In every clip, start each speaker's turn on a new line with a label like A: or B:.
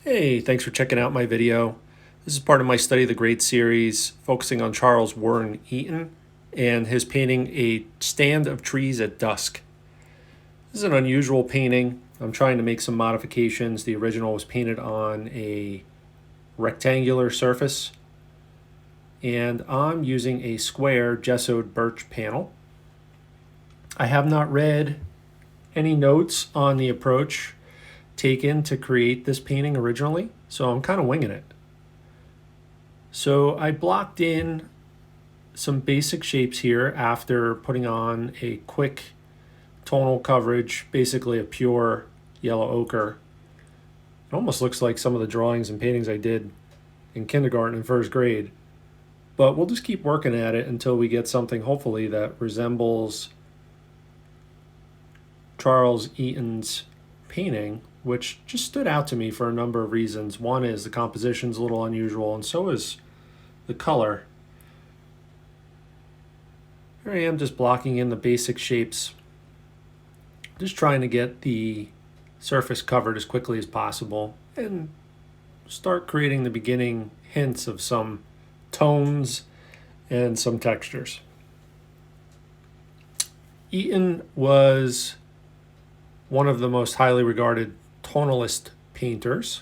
A: Hey, thanks for checking out my video. This is part of my Study the Great series focusing on Charles Warren Eaton and his painting A Stand of Trees at Dusk. This is an unusual painting. I'm trying to make some modifications. The original was painted on a rectangular surface, and I'm using a square gessoed birch panel. I have not read any notes on the approach taken to create this painting originally, so I'm kind of winging it. So I blocked in some basic shapes here after putting on a quick tonal coverage, basically a pure yellow ochre. It almost looks like some of the drawings and paintings I did in kindergarten and first grade. But we'll just keep working at it until we get something hopefully that resembles Charles Eaton's painting, which just stood out to me for a number of reasons. One is the composition's a little unusual, and so is the color. Here I am just blocking in the basic shapes, just trying to get the surface covered as quickly as possible and start creating the beginning hints of some tones and some textures. Eaton was one of the most highly regarded tonalist painters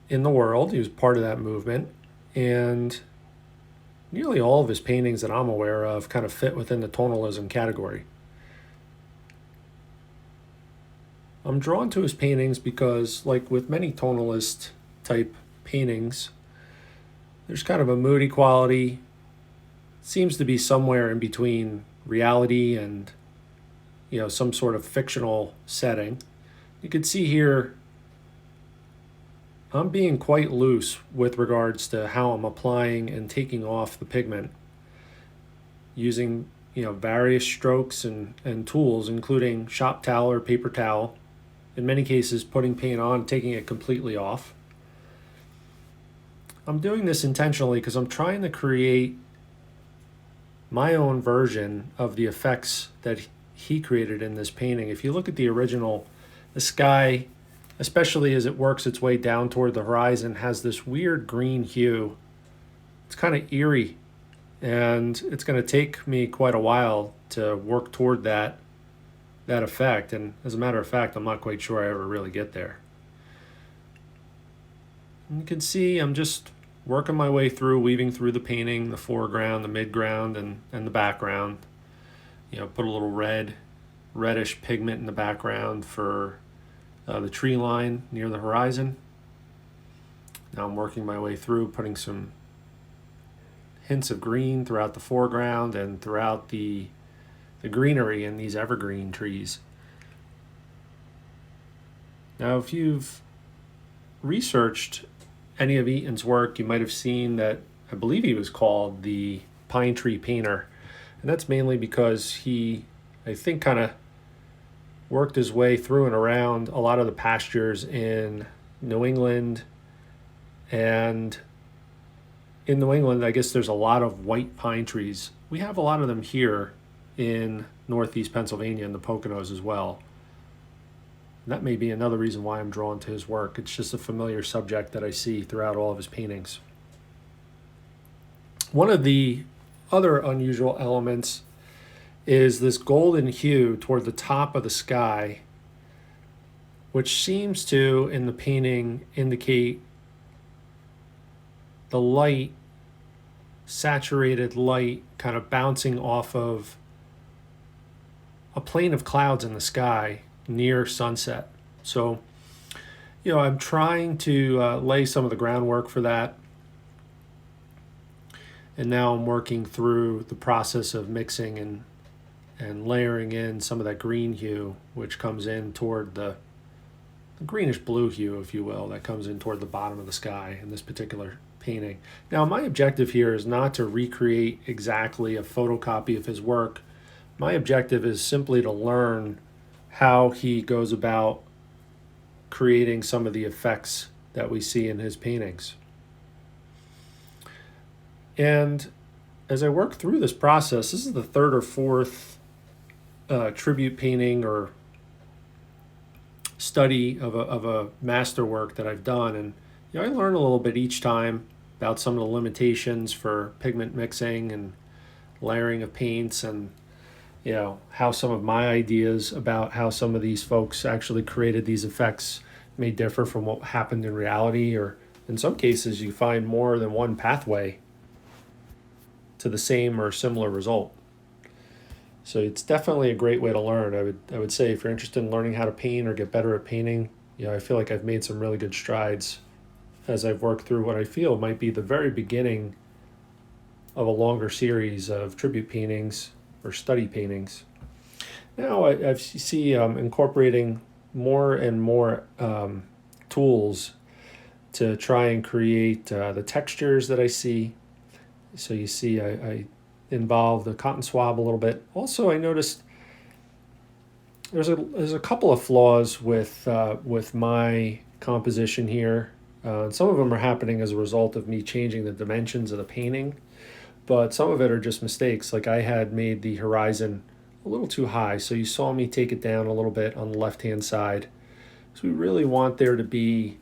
A: in the world. He was part of that movement, and nearly all of his paintings that I'm aware of kind of fit within the tonalism category. I'm drawn to his paintings because, like with many tonalist type paintings, there's kind of a moody quality. It seems to be somewhere in between reality and some sort of fictional setting. You can see here I'm being quite loose with regards to how I'm applying and taking off the pigment using various strokes and tools, including shop towel or paper towel. In many cases, putting paint on, taking it completely off. I'm doing this intentionally because I'm trying to create my own version of the effects that he created in this painting. If you look at the original, the sky, especially as it works its way down toward the horizon, has this weird green hue. It's kind of eerie, and it's going to take me quite a while to work toward that effect. And as a matter of fact, I'm not quite sure I ever really get there. And you can see I'm just working my way through, weaving through the painting, the foreground, the midground, and the background. Put a little reddish pigment in the background for the tree line near the horizon. Now I'm working my way through, putting some hints of green throughout the foreground and throughout the greenery in these evergreen trees. Now, if you've researched any of Eaton's work, you might have seen that I believe he was called the pine tree painter. And that's mainly because he, I think, kind of worked his way through and around a lot of the pastures in New England. And in New England, I guess there's a lot of white pine trees. We have a lot of them here in northeast Pennsylvania and the Poconos as well. And that may be another reason why I'm drawn to his work. It's just a familiar subject that I see throughout all of his paintings. One of the other unusual elements is this golden hue toward the top of the sky, which seems to, in the painting, indicate the light, saturated light, kind of bouncing off of a plane of clouds in the sky near sunset. So, I'm trying to lay some of the groundwork for that. And now I'm working through the process of mixing and layering in some of that green hue, which comes in toward the greenish blue hue, if you will, that comes in toward the bottom of the sky in this particular painting. Now, my objective here is not to recreate exactly a photocopy of his work. My objective is simply to learn how he goes about creating some of the effects that we see in his paintings. And as I work through this process, this is the third or fourth tribute painting or study of a masterwork that I've done, and I learn a little bit each time about some of the limitations for pigment mixing and layering of paints, and how some of my ideas about how some of these folks actually created these effects may differ from what happened in reality, or in some cases you find more than one pathway to the same or similar result. So it's definitely a great way to learn. I would say if you're interested in learning how to paint or get better at painting, I feel like I've made some really good strides as I've worked through what I feel might be the very beginning of a longer series of tribute paintings or study paintings. Now I see incorporating more and more tools to try and create the textures that I see. So you see I involve the cotton swab a little bit. Also, I noticed there's a couple of flaws with my composition here. Some of them are happening as a result of me changing the dimensions of the painting, but some of it are just mistakes. Like I had made the horizon a little too high, so you saw me take it down a little bit on the left-hand side. So we really want there to be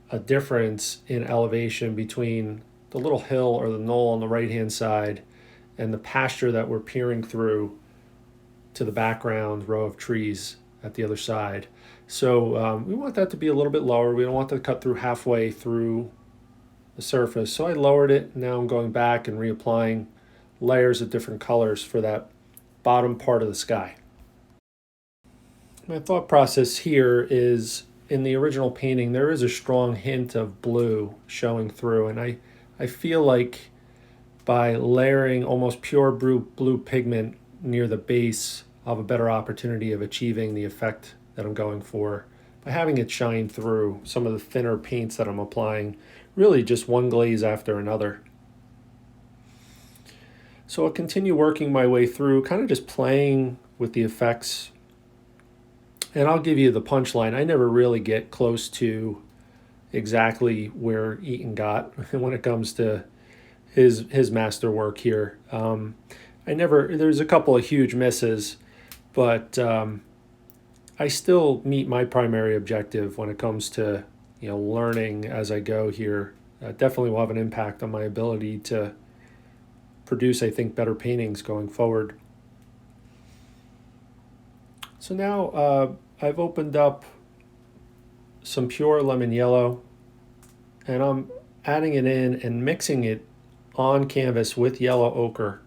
A: a difference in elevation between the little hill or the knoll on the right-hand side and the pasture that we're peering through to the background row of trees at the other side. So we want that to be a little bit lower. We don't want to cut through halfway through the surface. So I lowered it. Now I'm going back and reapplying layers of different colors for that bottom part of the sky. My thought process here is, in the original painting, there is a strong hint of blue showing through, and I feel like by layering almost pure blue pigment near the base, I'll have a better opportunity of achieving the effect that I'm going for by having it shine through some of the thinner paints that I'm applying, really just one glaze after another. So I'll continue working my way through, kind of just playing with the effects. And I'll give you the punchline. I never really get close to exactly where Eaton got when it comes to his masterwork here. There's a couple of huge misses, but I still meet my primary objective when it comes to learning as I go here. Definitely will have an impact on my ability to produce, I think, better paintings going forward. So now I've opened up some pure lemon yellow, and I'm adding it in and mixing it on canvas with yellow ochre.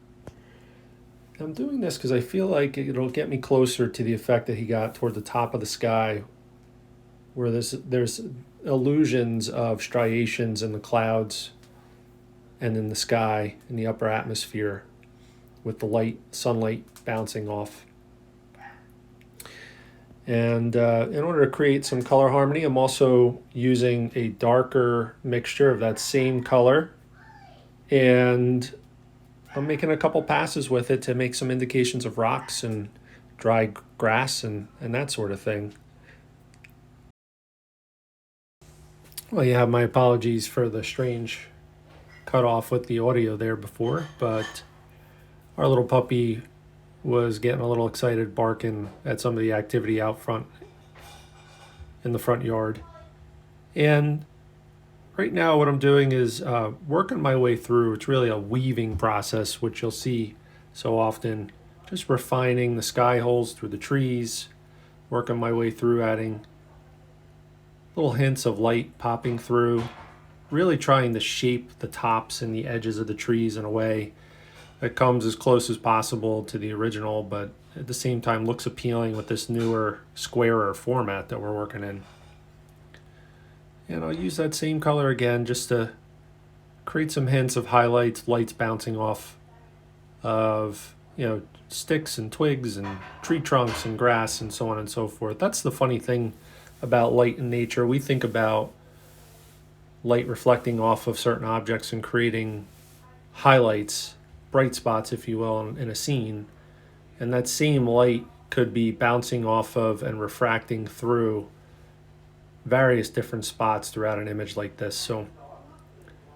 A: I'm doing this because I feel like it'll get me closer to the effect that he got toward the top of the sky, where there's illusions of striations in the clouds and in the sky, in the upper atmosphere, with the sunlight bouncing off. And in order to create some color harmony, I'm also using a darker mixture of that same color, and I'm making a couple passes with it to make some indications of rocks and dry grass and that sort of thing. Well, you have my apologies for the strange cutoff with the audio there before, but our little puppy was getting a little excited, barking at some of the activity out front in the front yard. And right now what I'm doing is working my way through. It's really a weaving process, which you'll see so often, just refining the sky holes through the trees, working my way through, adding little hints of light popping through, really trying to shape the tops and the edges of the trees in a way that comes as close as possible to the original, but at the same time looks appealing with this newer, squarer format that we're working in. And I'll use that same color again just to create some hints of highlights, lights bouncing off of, sticks and twigs and tree trunks and grass and so on and so forth. That's the funny thing about light in nature. We think about light reflecting off of certain objects and creating highlights, bright spots, if you will, in a scene. And that same light could be bouncing off of and refracting through various different spots throughout an image like this. So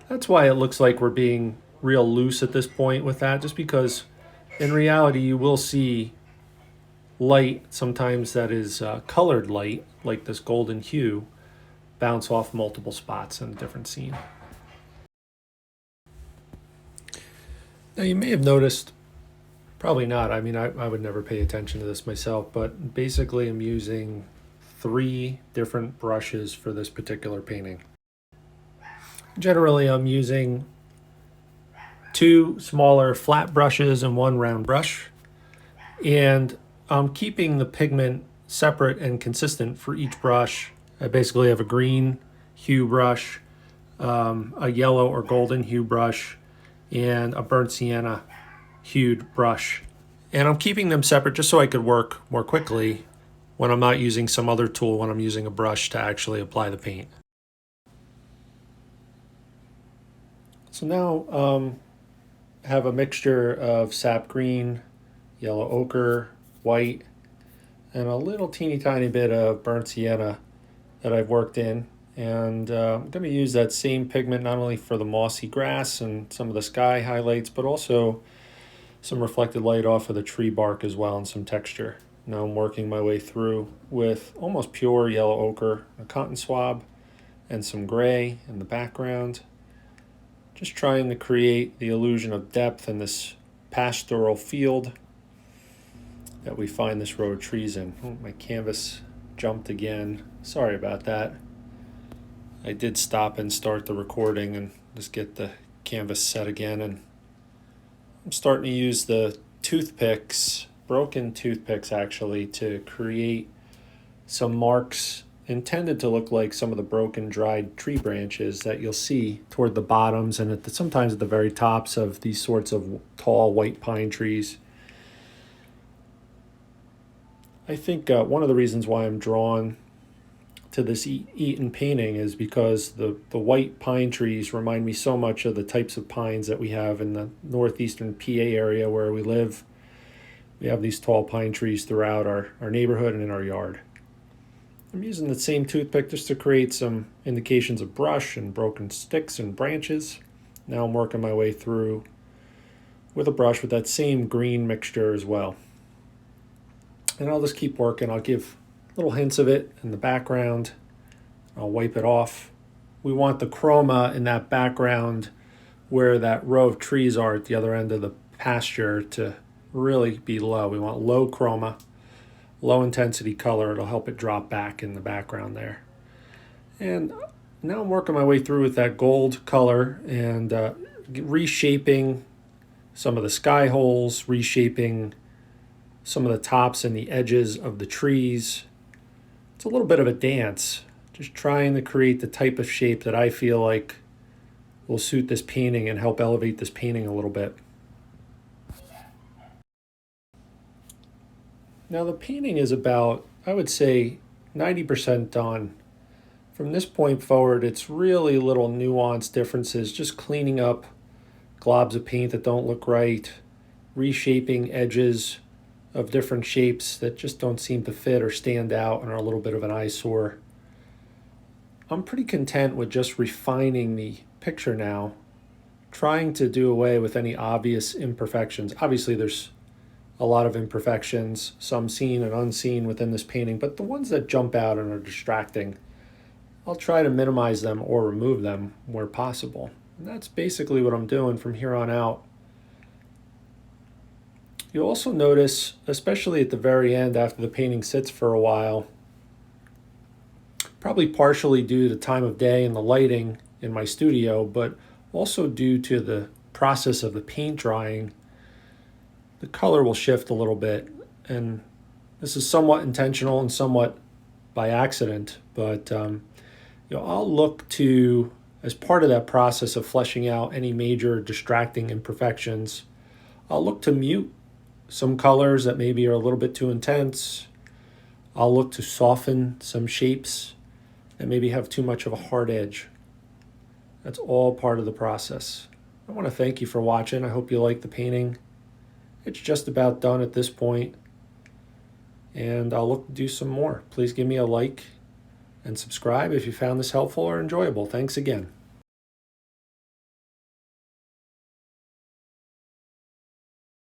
A: that's why it looks like we're being real loose at this point with that, just because in reality you will see light, sometimes that is colored light, like this golden hue, bounce off multiple spots in a different scene. Now you may have noticed, probably not, I mean I would never pay attention to this myself, but basically I'm using 3 different brushes for this particular painting. Generally I'm using 2 smaller flat brushes and 1 round brush, and I'm keeping the pigment separate and consistent for each brush. I basically have a green hue brush, a yellow or golden hue brush, and a burnt sienna hued brush. And I'm keeping them separate just so I could work more quickly when I'm not using some other tool, when I'm using a brush to actually apply the paint. So now I have a mixture of sap green, yellow ochre, white, and a little teeny tiny bit of burnt sienna that I've worked in. And I'm going to use that same pigment not only for the mossy grass and some of the sky highlights, but also some reflected light off of the tree bark as well and some texture. Now I'm working my way through with almost pure yellow ochre, a cotton swab, and some gray in the background. Just trying to create the illusion of depth in this pastoral field that we find this row of trees in. Oh, my canvas jumped again. Sorry about that. I did stop and start the recording and just get the canvas set again, and I'm starting to use the toothpicks, broken toothpicks actually, to create some marks intended to look like some of the broken dried tree branches that you'll see toward the bottoms and sometimes at the very tops of these sorts of tall white pine trees. I think one of the reasons why I'm drawn to this Eaton painting is because the white pine trees remind me so much of the types of pines that we have in the northeastern PA area where we live. We have these tall pine trees throughout our neighborhood and in our yard. I'm using the same toothpick just to create some indications of brush and broken sticks and branches. Now I'm working my way through with a brush with that same green mixture as well. And I'll just keep working. I'll give little hints of it in the background. I'll wipe it off. We want the chroma in that background where that row of trees are at the other end of the pasture to really be low. We want low chroma, low intensity color. It'll help it drop back in the background there. And now I'm working my way through with that gold color and reshaping some of the sky holes, reshaping some of the tops and the edges of the trees. It's a little bit of a dance, just trying to create the type of shape that I feel like will suit this painting and help elevate this painting a little bit. Now the painting is about, I would say, 90% done. From this point forward, it's really little nuanced differences, just cleaning up globs of paint that don't look right, reshaping edges of different shapes that just don't seem to fit or stand out and are a little bit of an eyesore. I'm pretty content with just refining the picture now, trying to do away with any obvious imperfections. Obviously, there's a lot of imperfections, some seen and unseen within this painting, but the ones that jump out and are distracting, I'll try to minimize them or remove them where possible. And that's basically what I'm doing from here on out. You'll also notice, especially at the very end after the painting sits for a while, probably partially due to time of day and the lighting in my studio, but also due to the process of the paint drying, the color will shift a little bit. And this is somewhat intentional and somewhat by accident, but I'll look to, as part of that process of fleshing out any major distracting imperfections, I'll look to mute some colors that maybe are a little bit too intense. I'll look to soften some shapes that maybe have too much of a hard edge. That's all part of the process. I want to thank you for watching. I hope you like the painting. It's just about done at this point, and I'll look to do some more. Please give me a like and subscribe if you found this helpful or enjoyable. Thanks again.